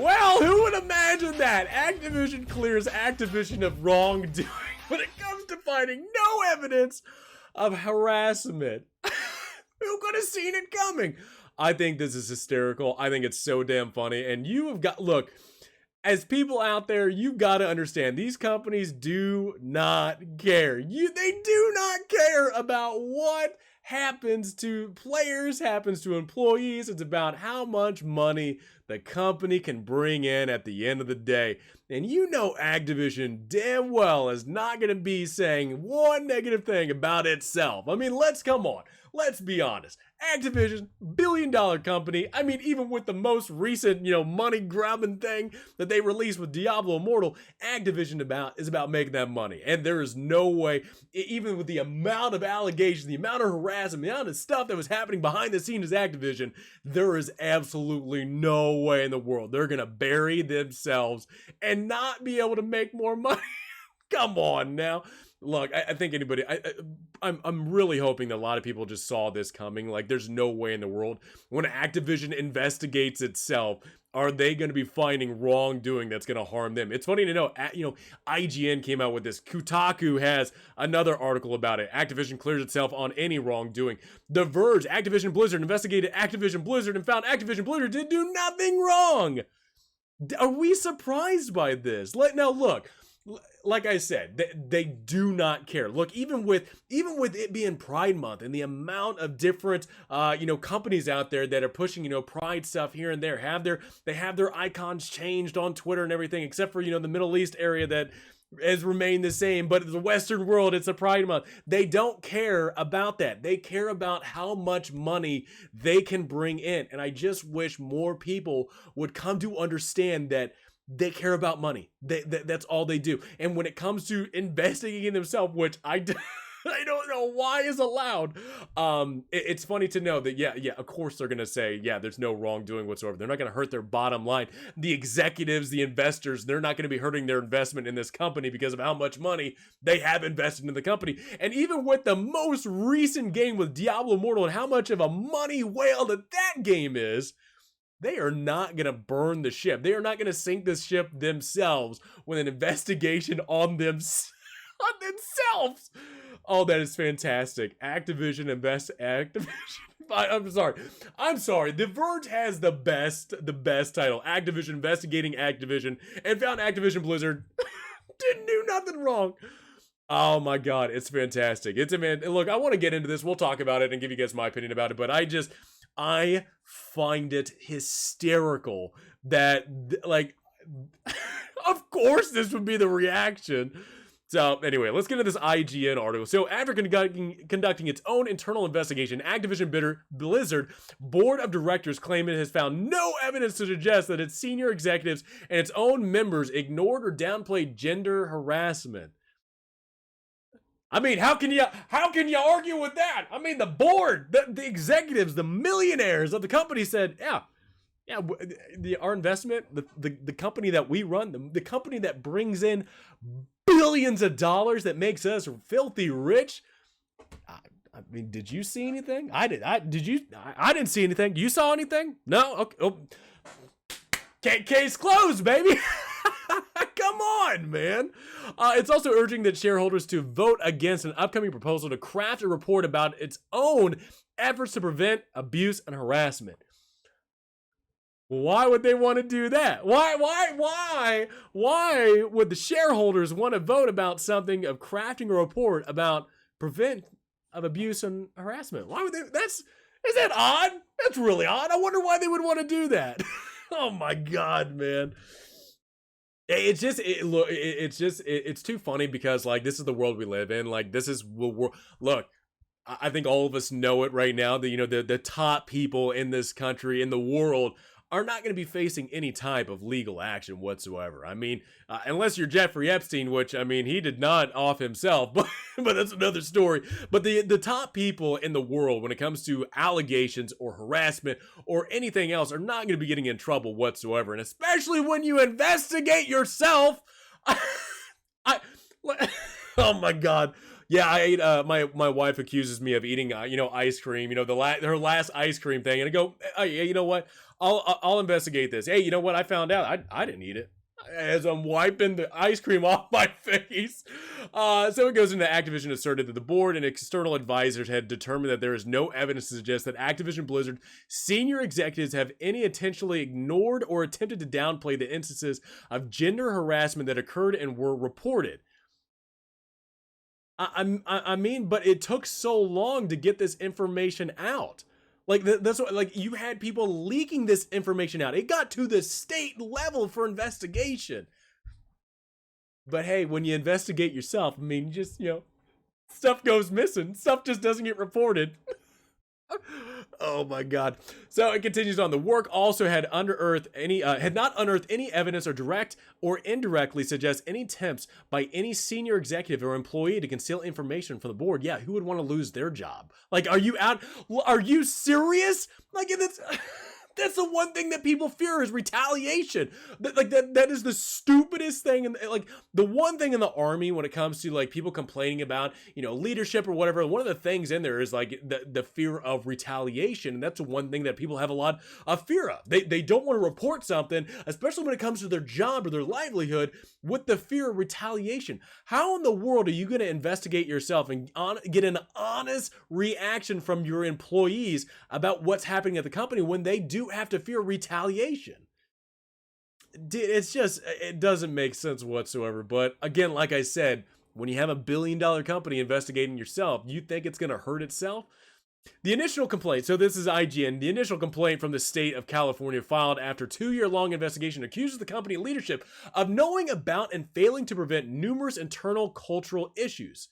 Well, who would imagine that? Activision clears Activision of wrongdoing when it comes to finding no evidence of harassment. Who could have seen it coming? I think this is hysterical. I think it's so damn funny. And you have got, look, as people out there, you've got to understand, these companies do not care. They do not care about what happens to players, happens to employees. It's about how much money the company can bring in at the end of the day. And you know Activision damn well is not going to be saying one negative thing about itself. I mean, come on. Let's be honest. Activision, billion-dollar company. I mean, even with the most recent, money-grabbing thing that they released with Diablo Immortal, Activision is about making that money. And there is no way, even with the amount of allegations, the amount of harassment, the amount of stuff that was happening behind the scenes as Activision, there is absolutely no way in the world they're going to bury themselves and not be able to make more money. Come on now. Look, I think anybody, I'm really hoping that a lot of people just saw this coming. Like, there's no way in the world when Activision investigates itself, are they going to be finding wrongdoing that's going to harm them? It's funny to know, IGN came out with this. Kotaku has another article about it. Activision clears itself on any wrongdoing. The Verge, Activision Blizzard investigated Activision Blizzard and found Activision Blizzard did do nothing wrong. Are we surprised by this? Now look. Like I said, they do not care. Look, even with it being Pride Month and the amount of different, companies out there that are pushing, Pride stuff here and there, they have their icons changed on Twitter and everything, except for, the Middle East area that has remained the same. But the Western world, it's a Pride Month. They don't care about that. They care about how much money they can bring in. And I just wish more people would come to understand that they care about money. That's all they do. And when it comes to investigating themselves, which I don't know why is allowed, it's funny to know that, yeah, of course they're going to say, yeah, there's no wrongdoing whatsoever. They're not going to hurt their bottom line. The executives, the investors, they're not going to be hurting their investment in this company because of how much money they have invested in the company. And even with the most recent game with Diablo Immortal and how much of a money whale that game is, they are not going to burn the ship. They are not going to sink this ship themselves with an investigation on themselves. Oh, that is fantastic. Activision. I'm sorry. The Verge has the best title. Activision investigating Activision and found Activision Blizzard didn't do nothing wrong. Oh my God, it's fantastic. Look, I want to get into this. We'll talk about it and give you guys my opinion about it, but I find it hysterical that, of course this would be the reaction. So anyway, let's get into this IGN article. So after conducting its own internal investigation, Activision Blizzard board of directors claim it has found no evidence to suggest that its senior executives and its own members ignored or downplayed gender harassment. I mean, how can you argue with that? I mean, the board, the executives, the millionaires of the company said, our investment, the company that we run, the company that brings in billions of dollars, that makes us filthy rich. I mean, did you see anything? I didn't see anything. You saw anything? No? Okay. Oh. Case closed, baby. Come on, man. It's also urging that shareholders to vote against an upcoming proposal to craft a report about its own efforts to prevent abuse and harassment. Why would they want to do that? Why would the shareholders want to vote about something of crafting a report about prevent of abuse and harassment? Why would they? Is that odd? That's really odd. I wonder why they would want to do that. Oh my God, man. It's too funny because, this is the world we live in. Look, I think all of us know it right now that, the top people in this country, in the world, are not going to be facing any type of legal action whatsoever. I mean, unless you're Jeffrey Epstein, which, I mean, he did not off himself, but that's another story. But the top people in the world, when it comes to allegations or harassment or anything else, are not going to be getting in trouble whatsoever. And especially when you investigate yourself. Oh my God. Yeah, I ate. My wife accuses me of eating, ice cream. Her last ice cream thing, and I go, oh, yeah, you know what? I'll investigate this. Hey, you know what? I found out. I didn't eat it. As I'm wiping the ice cream off my face. So it goes into Activision asserted that the board and external advisors had determined that there is no evidence to suggest that Activision Blizzard senior executives have any intentionally ignored or attempted to downplay the instances of gender harassment that occurred and were reported. I mean, but it took so long to get this information out. Like that's what, like you had people leaking this information out. It got to the state level for investigation. But hey, when you investigate yourself, I mean, just stuff goes missing. Stuff just doesn't get reported. Oh my God. So it continues on. The work also had not unearthed any evidence or direct or indirectly suggest any attempts by any senior executive or employee to conceal information from the board. Yeah, who would want to lose their job? Like, are you serious? Like, that's the one thing that people fear is retaliation. That is the stupidest thing. And like the one thing in the army when it comes to like people complaining about, leadership or whatever. One of the things in there is like the fear of retaliation. And that's one thing that people have a lot of fear of. They don't want to report something, especially when it comes to their job or their livelihood, with the fear of retaliation. How in the world are you going to investigate yourself and get an honest reaction from your employees about what's happening at the company when they do have to fear retaliation? It doesn't make sense whatsoever. But again, like I said, when you have $1 billion company investigating yourself, you think it's going to hurt itself? The initial complaint, so this is IGN, the initial complaint from the state of California filed after 2-year-long investigation accuses the company leadership of knowing about and failing to prevent numerous internal cultural issues.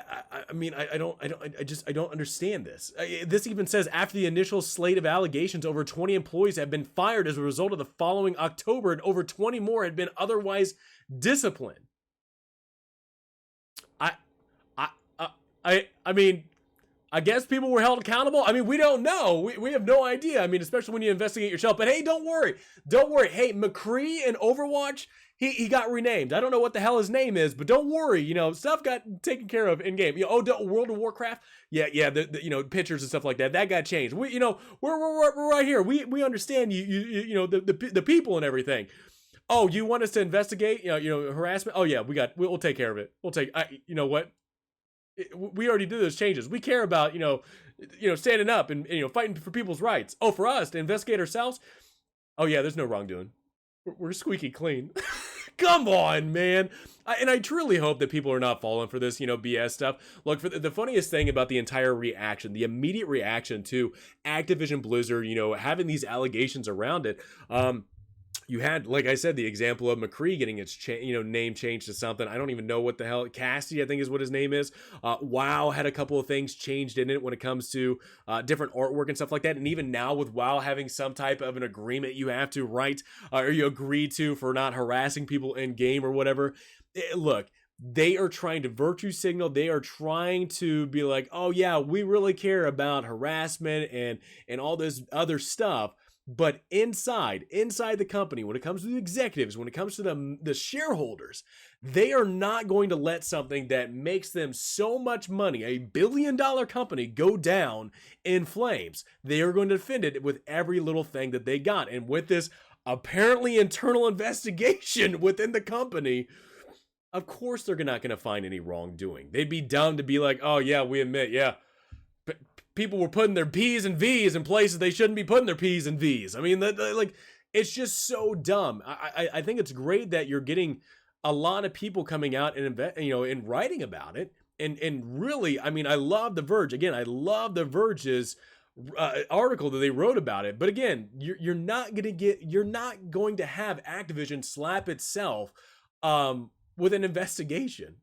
I don't understand this. This even says after the initial slate of allegations, over 20 employees have been fired as a result of the following October, and over 20 more had been otherwise disciplined. I mean, I guess people were held accountable. I mean, we don't know. We have no idea. I mean, especially when you investigate yourself. But hey, don't worry. Hey, McCree in Overwatch, he got renamed. I don't know what the hell his name is, but don't worry. Stuff got taken care of in game. World of Warcraft. Yeah. The pictures and stuff like that. That got changed. We're right here. We understand the people and everything. Oh, you want us to investigate? Harassment. Oh yeah, we'll take care of it. You know what? We already did those changes. We care about, standing up and, fighting for people's rights. Oh, for us to investigate ourselves? Oh yeah, there's no wrongdoing. We're squeaky clean. Come on, man. I truly hope that people are not falling for this, BS stuff. Look, for the funniest thing about the entire reaction, the immediate reaction to Activision Blizzard, having these allegations around it, you had, like I said, the example of McCree getting its name changed to something. I don't even know what the hell. Cassie, I think is what his name is. WoW had a couple of things changed in it when it comes to different artwork and stuff like that. And even now with WoW having some type of an agreement you have to write or you agree to for not harassing people in game or whatever. Look, they are trying to virtue signal. They are trying to be like, oh yeah, we really care about harassment and all this other stuff. But inside the company, when it comes to the executives, when it comes to the shareholders, they are not going to let something that makes them so much money, $1 billion company, go down in flames. They are going to defend it with every little thing that they got. And with this apparently internal investigation within the company, of course they're not going to find any wrongdoing. They'd be dumb to be like, oh yeah, we admit, yeah, people were putting their P's and V's in places they shouldn't be putting their P's and V's. I mean, it's just so dumb. I think it's great that you're getting a lot of people coming out and and writing about it. And really, I mean, I love The Verge. Again, I love The Verge's article that they wrote about it. But again, you're not going to have Activision slap itself with an investigation.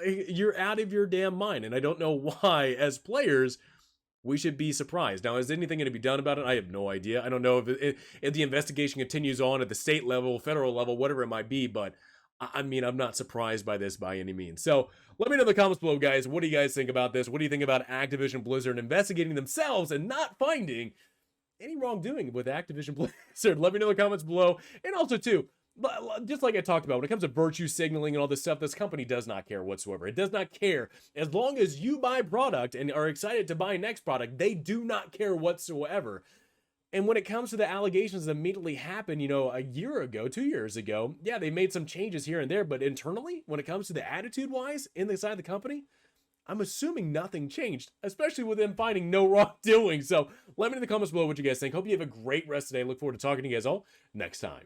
You're out of your damn mind. And I don't know why, as players, we should be surprised. Now, is anything going to be done about it? I have no idea. I don't know if the investigation continues on at the state level, federal level, whatever it might be, but I mean, I'm not surprised by this by any means. So let me know in the comments below, guys. What do you guys think about this? What do you think about Activision Blizzard investigating themselves and not finding any wrongdoing with Activision Blizzard? Let me know in the comments below. And also, too, just like I talked about, when it comes to virtue signaling and all this stuff, this company does not care whatsoever. It does not care. As long as you buy product and are excited to buy next product, they do not care whatsoever. And when it comes to the allegations that immediately happened, a year ago, 2 years ago, yeah, they made some changes here and there, but internally, when it comes to the attitude-wise inside the company, I'm assuming nothing changed, especially with them finding no wrongdoing. So let me know in the comments below what you guys think. Hope you have a great rest of the day. Look forward to talking to you guys all next time.